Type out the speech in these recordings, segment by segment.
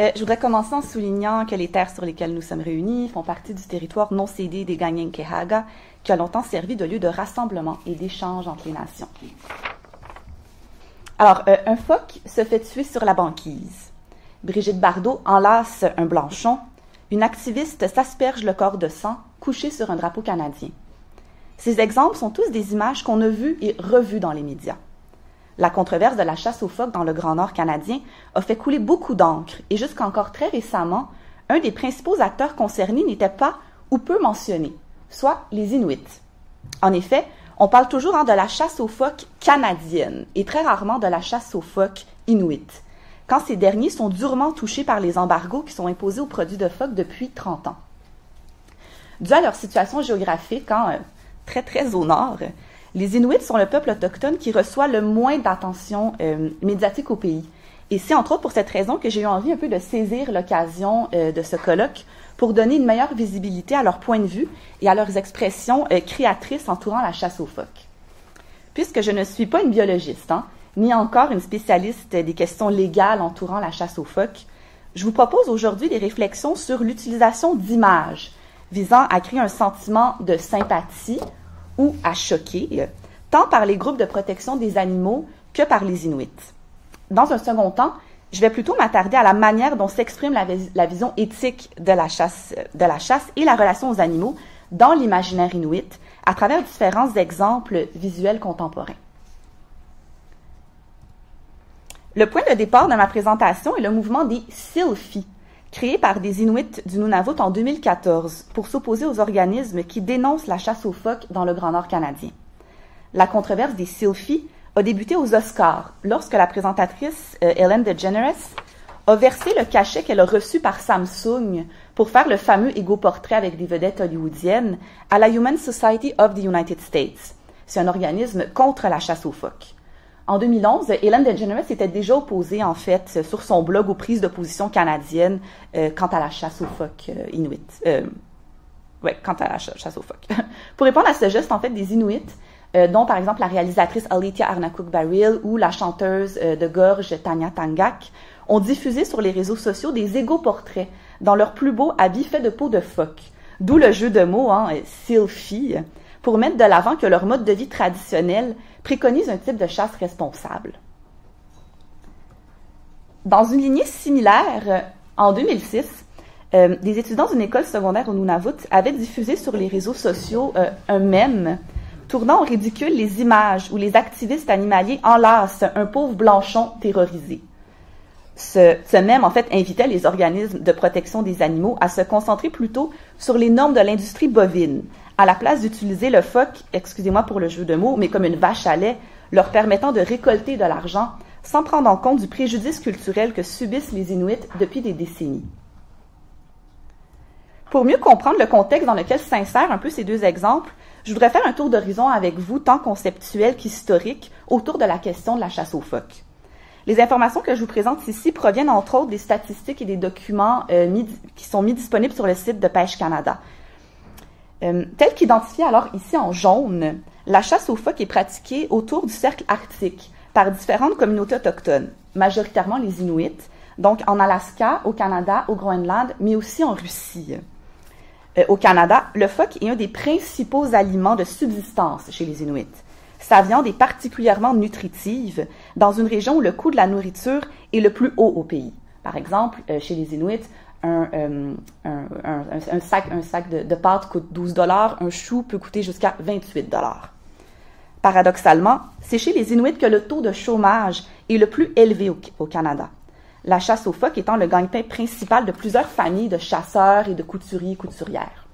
Je voudrais commencer en soulignant que les terres sur lesquelles nous sommes réunis font partie du territoire non cédé des Kanien'kehá:ka, qui a longtemps servi de lieu de rassemblement et d'échange entre les nations. Alors, un phoque se fait tuer sur la banquise. Brigitte Bardot enlace un blanchon. Une activiste s'asperge le corps de sang, couché sur un drapeau canadien. Ces exemples sont tous des images qu'on a vues et revues dans les médias. La controverse de la chasse aux phoques dans le Grand Nord canadien a fait couler beaucoup d'encre et jusqu'encore très récemment, un des principaux acteurs concernés n'était pas ou peu mentionné, soit les Inuits. En effet, on parle toujours de la chasse aux phoques canadienne et très rarement de la chasse aux phoques inuits, quand ces derniers sont durement touchés par les embargos qui sont imposés aux produits de phoques depuis 30 ans. Dû à leur situation géographique, très au nord, les Inuits sont le peuple autochtone qui reçoit le moins d'attention médiatique au pays. Et c'est entre autres pour cette raison que j'ai eu envie un peu de saisir l'occasion de ce colloque pour donner une meilleure visibilité à leur point de vue et à leurs expressions créatrices entourant la chasse aux phoques. Puisque je ne suis pas une biologiste, ni encore une spécialiste des questions légales entourant la chasse aux phoques, je vous propose aujourd'hui des réflexions sur l'utilisation d'images visant à créer un sentiment de sympathie ou à choquer, tant par les groupes de protection des animaux que par les Inuits. Dans un second temps, je vais plutôt m'attarder à la manière dont s'exprime la vision éthique de la chasse et la relation aux animaux dans l'imaginaire inuit à travers différents exemples visuels contemporains. Le point de départ de ma présentation est le mouvement des Silfi, créé par des Inuits du Nunavut en 2014 pour s'opposer aux organismes qui dénoncent la chasse aux phoques dans le Grand Nord canadien. La controverse des Silfi a débuté aux Oscars lorsque la présentatrice Ellen DeGeneres a versé le cachet qu'elle a reçu par Samsung pour faire le fameux égo-portrait avec des vedettes hollywoodiennes à la Humane Society of the United States. C'est un organisme contre la chasse aux phoques. En 2011, Ellen DeGeneres était déjà opposée, en fait, sur son blog aux prises de position canadiennes quant à la chasse aux phoques inuits. Quant à la chasse aux phoques. Pour répondre à ce geste, en fait, des Inuits, dont par exemple la réalisatrice Alethea Arnakuk-Baril ou la chanteuse de gorge Tanya Tangak, ont diffusé sur les réseaux sociaux des égo-portraits dans leurs plus beaux habits faits de peau de phoque. D'où le jeu de mots, Silfi, pour mettre de l'avant que leur mode de vie traditionnel préconise un type de chasse responsable. Dans une lignée similaire, en 2006, des étudiants d'une école secondaire au Nunavut avaient diffusé sur les réseaux sociaux un mème tournant au ridicule les images où les activistes animaliers enlacent un pauvre blanchon terrorisé. Ce mème, en fait, invitait les organismes de protection des animaux à se concentrer plutôt sur les normes de l'industrie bovine, à la place d'utiliser le phoque, excusez-moi pour le jeu de mots, mais comme une vache à lait, leur permettant de récolter de l'argent sans prendre en compte du préjudice culturel que subissent les Inuits depuis des décennies. Pour mieux comprendre le contexte dans lequel s'insèrent un peu ces deux exemples, je voudrais faire un tour d'horizon avec vous, tant conceptuel qu'historique, autour de la question de la chasse aux phoques. Les informations que je vous présente ici proviennent entre autres des statistiques et des documents qui sont mis disponibles sur le site de Pêche Canada. Tel qu'identifié alors ici en jaune, la chasse aux phoques est pratiquée autour du cercle arctique par différentes communautés autochtones, majoritairement les Inuits, donc en Alaska, au Canada, au Groenland, mais aussi en Russie. Au Canada, le phoque est un des principaux aliments de subsistance chez les Inuits. Sa viande est particulièrement nutritive dans une région où le coût de la nourriture est le plus haut au pays. Par exemple, chez les Inuits, un sac de pâtes coûte 12 $, un chou peut coûter jusqu'à 28 $. Paradoxalement, c'est chez les Inuits que le taux de chômage est le plus élevé au Canada. La chasse aux phoques étant le gagne-pain principal de plusieurs familles de chasseurs et de couturiers et couturières.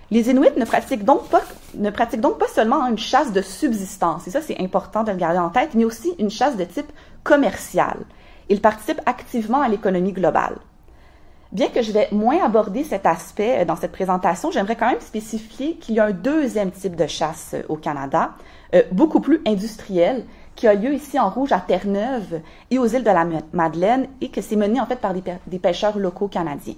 Les Inuits ne pratiquent donc pas seulement une chasse de subsistance, et ça c'est important de le garder en tête, mais aussi une chasse de type commercial. Ils participent activement à l'économie globale. Bien que je vais moins aborder cet aspect dans cette présentation, j'aimerais quand même spécifier qu'il y a un deuxième type de chasse au Canada, beaucoup plus industriel, qui a lieu ici en Rouge à Terre-Neuve et aux îles de la Madeleine, et que c'est mené en fait par des pêcheurs locaux canadiens.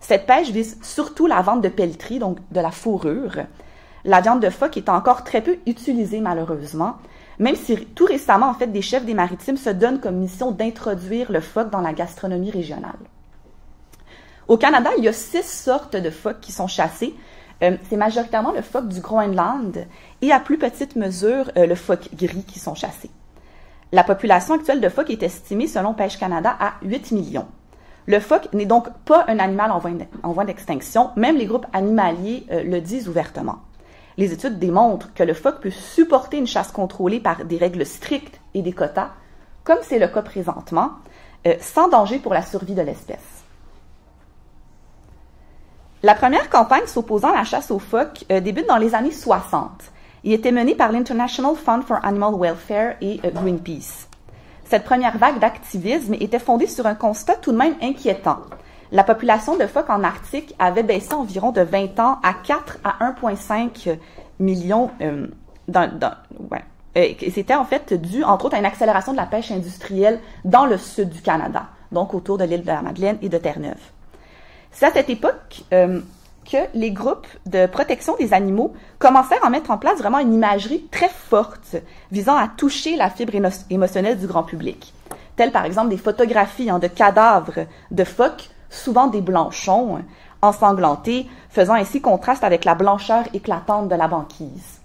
Cette pêche vise surtout la vente de pelleterie, donc de la fourrure. La viande de phoque est encore très peu utilisée malheureusement, même si tout récemment, en fait, des chefs des maritimes se donnent comme mission d'introduire le phoque dans la gastronomie régionale. Au Canada, il y a 6 sortes de phoques qui sont chassés. C'est majoritairement le phoque du Groenland et à plus petite mesure le phoque gris qui sont chassés. La population actuelle de phoques est estimée, selon Pêche Canada, à 8 millions. Le phoque n'est donc pas un animal en voie d'extinction, même les groupes animaliers le disent ouvertement. Les études démontrent que le phoque peut supporter une chasse contrôlée par des règles strictes et des quotas, comme c'est le cas présentement, sans danger pour la survie de l'espèce. La première campagne s'opposant à la chasse aux phoques débute dans les années 60. Il était mené par l'International Fund for Animal Welfare et Greenpeace. Cette première vague d'activisme était fondée sur un constat tout de même inquiétant. La population de phoques en Arctique avait baissé environ de 20 ans à 4 à 1,5 millions. Et c'était en fait dû, entre autres, à une accélération de la pêche industrielle dans le sud du Canada, donc autour de l'île de la Madeleine et de Terre-Neuve. C'est à cette époque que les groupes de protection des animaux commencèrent à mettre en place vraiment une imagerie très forte visant à toucher la fibre émotionnelle du grand public, telles par exemple des photographies de cadavres de phoques, souvent des blanchons, ensanglantés, faisant ainsi contraste avec la blancheur éclatante de la banquise.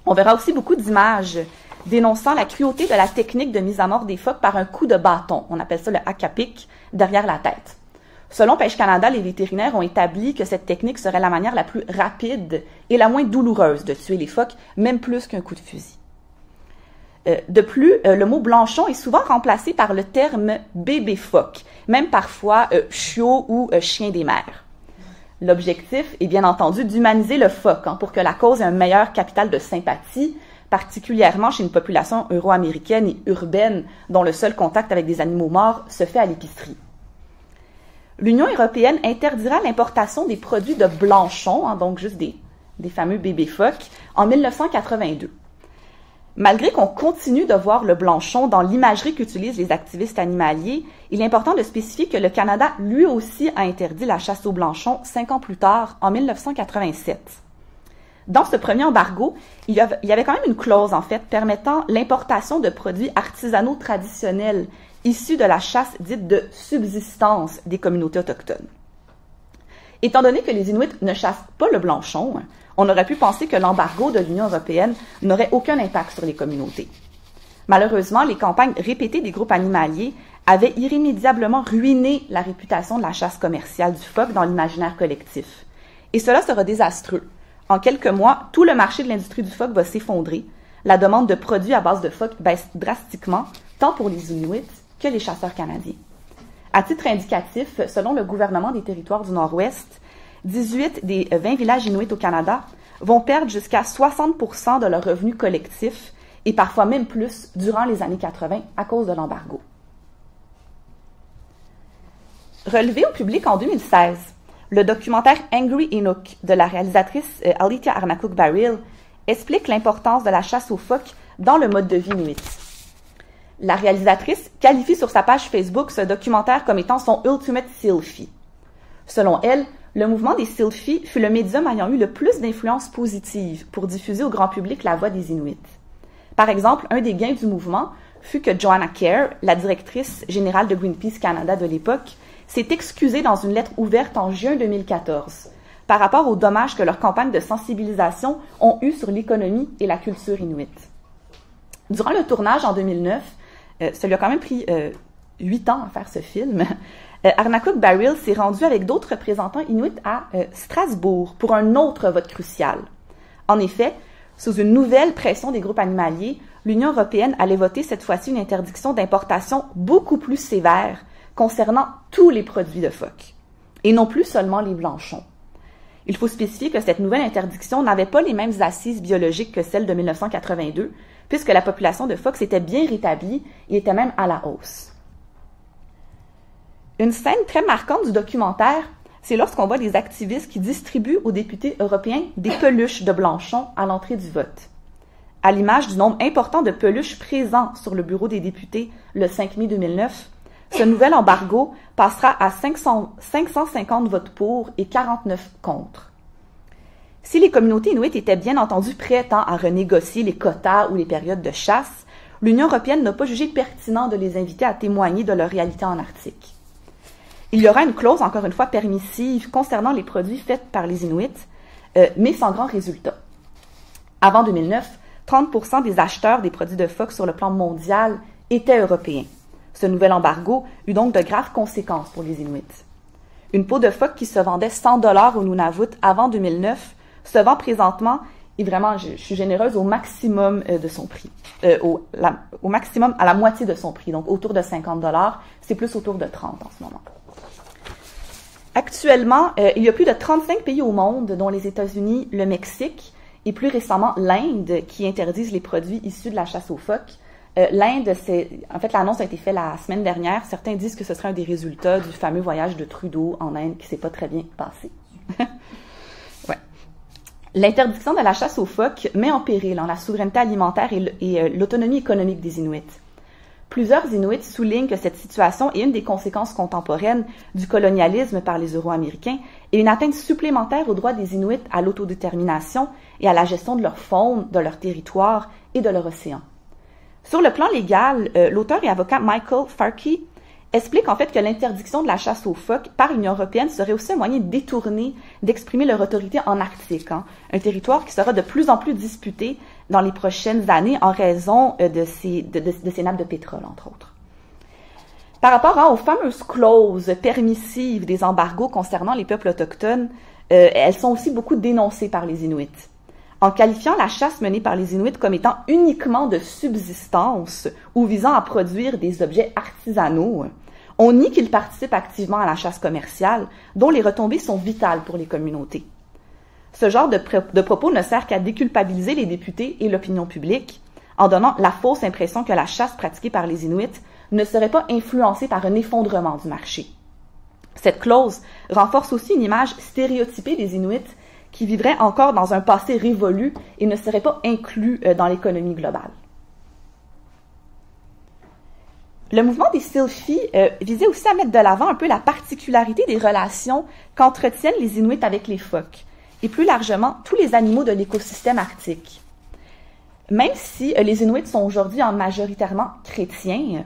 On verra aussi beaucoup d'images dénonçant la cruauté de la technique de mise à mort des phoques par un coup de bâton, on appelle ça le haka-pick, derrière la tête. Selon Pêche Canada, les vétérinaires ont établi que cette technique serait la manière la plus rapide et la moins douloureuse de tuer les phoques, même plus qu'un coup de fusil. De plus, le mot blanchon est souvent remplacé par le terme bébé phoque, même parfois chiot ou chien des mers. L'objectif est bien entendu d'humaniser le phoque pour que la cause ait un meilleur capital de sympathie, particulièrement chez une population euro-américaine et urbaine dont le seul contact avec des animaux morts se fait à l'épicerie. L'Union européenne interdira l'importation des produits de blanchon, donc juste des fameux bébés phoques, en 1982. Malgré qu'on continue de voir le blanchon dans l'imagerie qu'utilisent les activistes animaliers, il est important de spécifier que le Canada, lui aussi, a interdit la chasse au blanchon 5 ans plus tard, en 1987. Dans ce premier embargo, il y avait quand même une clause, en fait, permettant l'importation de produits artisanaux traditionnels issus de la chasse dite de subsistance des communautés autochtones. Étant donné que les Inuits ne chassent pas le blanchon, on aurait pu penser que l'embargo de l'Union européenne n'aurait aucun impact sur les communautés. Malheureusement, les campagnes répétées des groupes animaliers avaient irrémédiablement ruiné la réputation de la chasse commerciale du phoque dans l'imaginaire collectif. Et cela sera désastreux. En quelques mois, tout le marché de l'industrie du phoque va s'effondrer. La demande de produits à base de phoque baisse drastiquement, tant pour les Inuits que les chasseurs canadiens. À titre indicatif, selon le gouvernement des Territoires du Nord-Ouest, 18 des 20 villages inuits au Canada vont perdre jusqu'à 60% de leurs revenus collectifs et parfois même plus durant les années 80 à cause de l'embargo. Relevé au public en 2016, le documentaire Angry Inuk de la réalisatrice Alethea Arnaquq-Baril explique l'importance de la chasse aux phoques dans le mode de vie inuit. La réalisatrice qualifie sur sa page Facebook ce documentaire comme étant son ultimate selfie. Selon elle, le mouvement des Silfi fut le médium ayant eu le plus d'influence positive pour diffuser au grand public la voix des Inuits. Par exemple, un des gains du mouvement fut que Joanna Kerr, la directrice générale de Greenpeace Canada de l'époque, s'est excusée dans une lettre ouverte en juin 2014 par rapport aux dommages que leurs campagnes de sensibilisation ont eus sur l'économie et la culture inuite. Durant le tournage en 2009, ça lui a quand même pris 8 ans à faire ce film, Arnaquq-Baril s'est rendu avec d'autres représentants inuits à Strasbourg pour un autre vote crucial. En effet, sous une nouvelle pression des groupes animaliers, l'Union européenne allait voter cette fois-ci une interdiction d'importation beaucoup plus sévère concernant tous les produits de phoque, et non plus seulement les blanchons. Il faut spécifier que cette nouvelle interdiction n'avait pas les mêmes assises biologiques que celle de 1982, puisque la population de phoques s'était bien rétablie et était même à la hausse. Une scène très marquante du documentaire, c'est lorsqu'on voit des activistes qui distribuent aux députés européens des peluches de blanchon à l'entrée du vote. À l'image du nombre important de peluches présents sur le bureau des députés le 5 mai 2009, ce nouvel embargo passera à 550 votes pour et 49 contre. Si les communautés inuites étaient bien entendu prêtes à renégocier les quotas ou les périodes de chasse, l'Union européenne n'a pas jugé pertinent de les inviter à témoigner de leur réalité en Arctique. Il y aura une clause, encore une fois, permissive concernant les produits faits par les Inuits, mais sans grand résultat. Avant 2009, 30% des acheteurs des produits de phoque sur le plan mondial étaient européens. Ce nouvel embargo eut donc de graves conséquences pour les Inuits. Une peau de phoque qui se vendait 100 $ au Nunavut avant 2009 se vend présentement, et vraiment, je suis généreuse, au maximum de son prix. Au maximum, à la moitié de son prix, donc autour de 50 $. C'est plus autour de 30 en ce moment. Actuellement, il y a plus de 35 pays au monde, dont les États-Unis, le Mexique et plus récemment l'Inde, qui interdisent les produits issus de la chasse aux phoques. L'Inde, en fait, l'annonce a été faite la semaine dernière. Certains disent que ce serait un des résultats du fameux voyage de Trudeau en Inde qui s'est pas très bien passé. Ouais. L'interdiction de la chasse aux phoques met en péril la souveraineté alimentaire et l'autonomie économique des Inuits. Plusieurs Inuits soulignent que cette situation est une des conséquences contemporaines du colonialisme par les Euro-Américains et une atteinte supplémentaire aux droits des Inuits à l'autodétermination et à la gestion de leur faune, de leur territoire et de leur océan. Sur le plan légal, l'auteur et avocat Michael Farkey explique en fait que l'interdiction de la chasse aux phoques par l'Union européenne serait aussi un moyen détourné d'exprimer leur autorité en Arctique, un territoire qui sera de plus en plus disputé dans les prochaines années en raison de ces nappes de pétrole, entre autres. Par rapport aux fameuses clauses permissives des embargos concernant les peuples autochtones, elles sont aussi beaucoup dénoncées par les Inuits. En qualifiant la chasse menée par les Inuits comme étant uniquement de subsistance ou visant à produire des objets artisanaux, on nie qu'ils participent activement à la chasse commerciale, dont les retombées sont vitales pour les communautés. Ce genre de propos ne sert qu'à déculpabiliser les députés et l'opinion publique, en donnant la fausse impression que la chasse pratiquée par les Inuits ne serait pas influencée par un effondrement du marché. Cette clause renforce aussi une image stéréotypée des Inuits qui vivraient encore dans un passé révolu et ne seraient pas inclus dans l'économie globale. Le mouvement des Silfi visait aussi à mettre de l'avant un peu la particularité des relations qu'entretiennent les Inuits avec les phoques, et plus largement tous les animaux de l'écosystème arctique. Même si les Inuits sont aujourd'hui majoritairement chrétiens,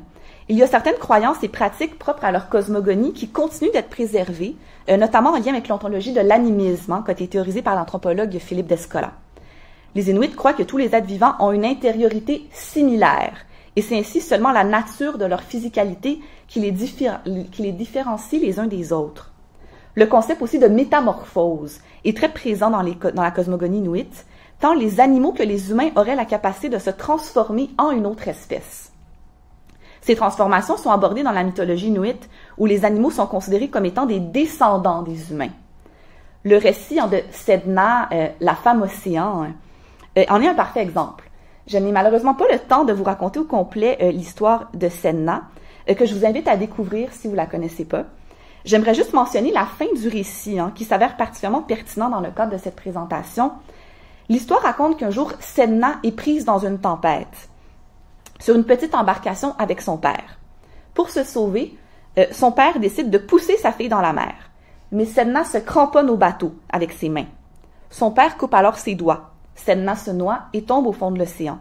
il y a certaines croyances et pratiques propres à leur cosmogonie qui continuent d'être préservées, notamment en lien avec l'ontologie de l'animisme, qui a été théorisée par l'anthropologue Philippe Descola. Les Inuits croient que tous les êtres vivants ont une intériorité similaire, et c'est ainsi seulement la nature de leur physicalité qui les différencie les uns des autres. Le concept aussi de métamorphose est très présent dans la cosmogonie inuite, tant les animaux que les humains auraient la capacité de se transformer en une autre espèce. Ces transformations sont abordées dans la mythologie inuite, où les animaux sont considérés comme étant des descendants des humains. Le récit de Sedna, la femme océan, en est un parfait exemple. Je n'ai malheureusement pas le temps de vous raconter au complet l'histoire de Sedna, que je vous invite à découvrir si vous ne la connaissez pas. J'aimerais juste mentionner la fin du récit, qui s'avère particulièrement pertinent dans le cadre de cette présentation. L'histoire raconte qu'un jour, Sedna est prise dans une tempête, sur une petite embarcation avec son père. Pour se sauver, son père décide de pousser sa fille dans la mer, mais Sedna se cramponne au bateau avec ses mains. Son père coupe alors ses doigts. Sedna se noie et tombe au fond de l'océan.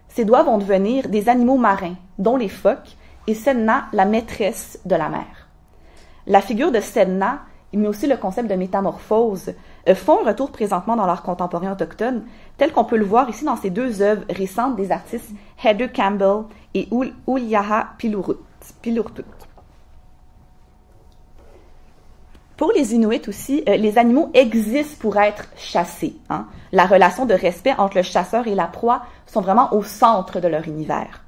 Ses doigts vont devenir des animaux marins, dont les phoques, et Sedna, la maîtresse de la mer. La figure de Sedna, mais aussi le concept de métamorphose, font un retour présentement dans l'art contemporain autochtone, tel qu'on peut le voir ici dans ces deux œuvres récentes des artistes Heather Campbell et Ulyaha Pilurtut. Pour les Inuits aussi, les animaux existent pour être chassés. La relation de respect entre le chasseur et la proie sont vraiment au centre de leur univers.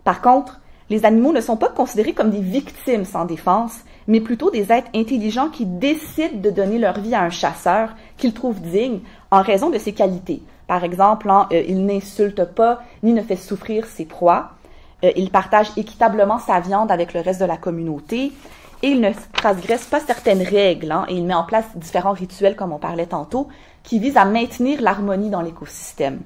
Par contre, les animaux ne sont pas considérés comme des victimes sans défense, mais plutôt des êtres intelligents qui décident de donner leur vie à un chasseur qu'ils trouvent digne en raison de ses qualités. Par exemple, il n'insulte pas ni ne fait souffrir ses proies, il partage équitablement sa viande avec le reste de la communauté, et il ne transgresse pas certaines règles, et il met en place différents rituels, comme on parlait tantôt, qui visent à maintenir l'harmonie dans l'écosystème.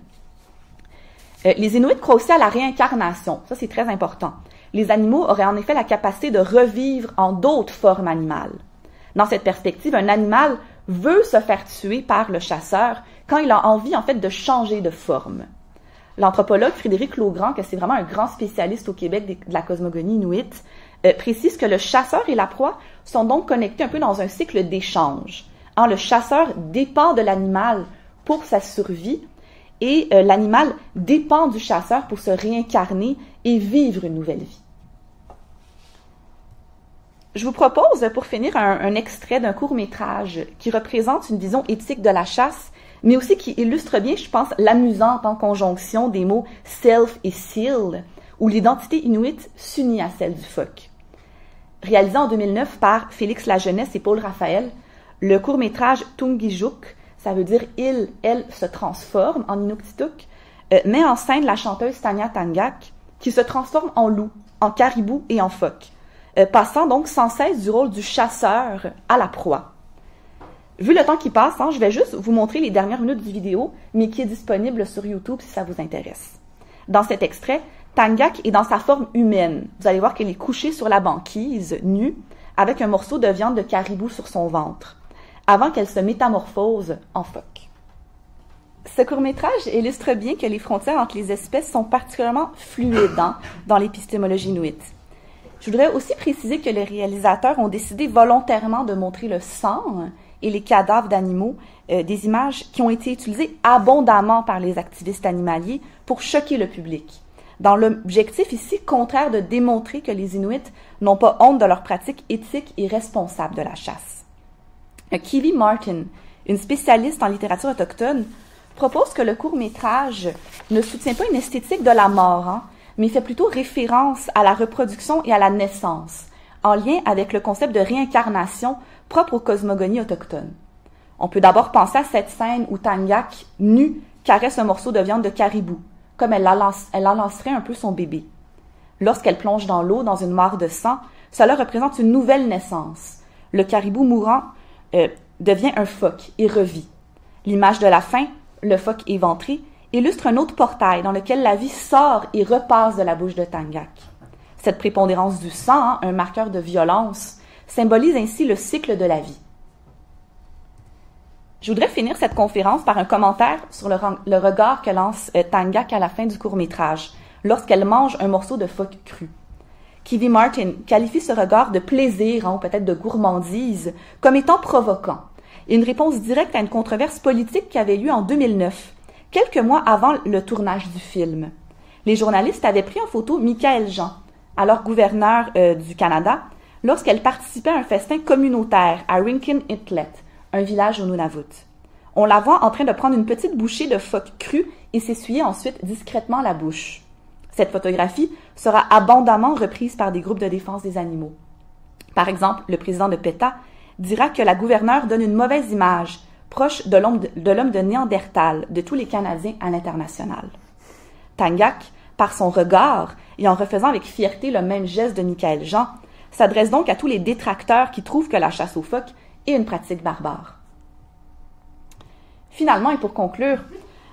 Les Inuits croient aussi à la réincarnation, ça c'est très important. Les animaux auraient en effet la capacité de revivre en d'autres formes animales. Dans cette perspective, un animal veut se faire tuer par le chasseur quand il a envie, en fait, de changer de forme. L'anthropologue Frédéric Laugrand, que c'est vraiment un grand spécialiste au Québec de la cosmogonie inuite, précise que le chasseur et la proie sont donc connectés un peu dans un cycle d'échange. Le chasseur dépend de l'animal pour sa survie et l'animal dépend du chasseur pour se réincarner et vivre une nouvelle vie. Je vous propose, pour finir, un extrait d'un court-métrage qui représente une vision éthique de la chasse, mais aussi qui illustre bien, je pense, l'amusante en conjonction des mots « self » et « seal », où l'identité inuite s'unit à celle du phoque. Réalisé en 2009 par Félix Lajeunesse et Paul Raphaël, le court-métrage « Tungijuk », ça veut dire « il, elle se transforme » en inuktitut, met en scène la chanteuse Tanya Tangak, qui se transforme en loup, en caribou et en phoque, passant donc sans cesse du rôle du chasseur à la proie. Vu le temps qui passe, je vais juste vous montrer les dernières minutes du vidéo, mais qui est disponible sur YouTube si ça vous intéresse. Dans cet extrait, Tangak est dans sa forme humaine. Vous allez voir qu'elle est couchée sur la banquise, nue, avec un morceau de viande de caribou sur son ventre, avant qu'elle se métamorphose en phoque. Ce court-métrage illustre bien que les frontières entre les espèces sont particulièrement fluides dans l'épistémologie inuite. Je voudrais aussi préciser que les réalisateurs ont décidé volontairement de montrer le sang et les cadavres d'animaux, des images qui ont été utilisées abondamment par les activistes animaliers pour choquer le public, dans l'objectif ici contraire de démontrer que les Inuits n'ont pas honte de leur pratique éthique et responsable de la chasse. Kiwi Martin, une spécialiste en littérature autochtone, propose que le court-métrage ne soutient pas une esthétique de la mort, mais fait plutôt référence à la reproduction et à la naissance, en lien avec le concept de réincarnation propre aux cosmogonies autochtones. On peut d'abord penser à cette scène où Tangak, nue, caresse un morceau de viande de caribou, comme elle en lancerait un peu son bébé. Lorsqu'elle plonge dans l'eau, dans une mare de sang, cela représente une nouvelle naissance. Le caribou mourant devient un phoque et revit. L'image de la fin, le phoque éventré, illustre un autre portail dans lequel la vie sort et repasse de la bouche de Tangak. Cette prépondérance du sang, un marqueur de violence, symbolise ainsi le cycle de la vie. Je voudrais finir cette conférence par un commentaire sur le regard que lance Tangak à la fin du court-métrage, lorsqu'elle mange un morceau de phoque cru. Kiwi Martin qualifie ce regard de plaisir, ou peut-être de gourmandise, comme étant provoquant, et une réponse directe à une controverse politique qui avait lieu en 2009, quelques mois avant le tournage du film. Les journalistes avaient pris en photo Michaëlle Jean, alors gouverneur du Canada, lorsqu'elle participait à un festin communautaire à Rincon Inlet, un village au Nunavut. On la voit en train de prendre une petite bouchée de phoque cru et s'essuyer ensuite discrètement la bouche. Cette photographie sera abondamment reprise par des groupes de défense des animaux. Par exemple, le président de PETA dira que la gouverneure donne une mauvaise image, proche de l'homme de Néandertal, de tous les Canadiens à l'international. Tangak, par son regard, et en refaisant avec fierté le même geste de Michaëlle Jean, s'adresse donc à tous les détracteurs qui trouvent que la chasse aux phoques est une pratique barbare. Finalement, et pour conclure,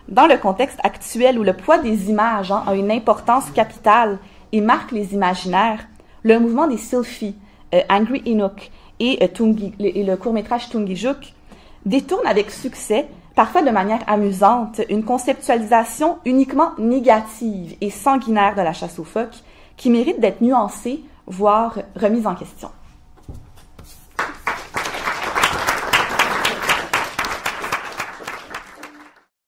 dans le contexte actuel où le poids des images a une importance capitale et marque les imaginaires, le mouvement des Silfi, Angry Inuk et le court-métrage Tungijuk détournent avec succès, parfois de manière amusante, une conceptualisation uniquement négative et sanguinaire de la chasse aux phoques qui mérite d'être nuancée, voire remise en question.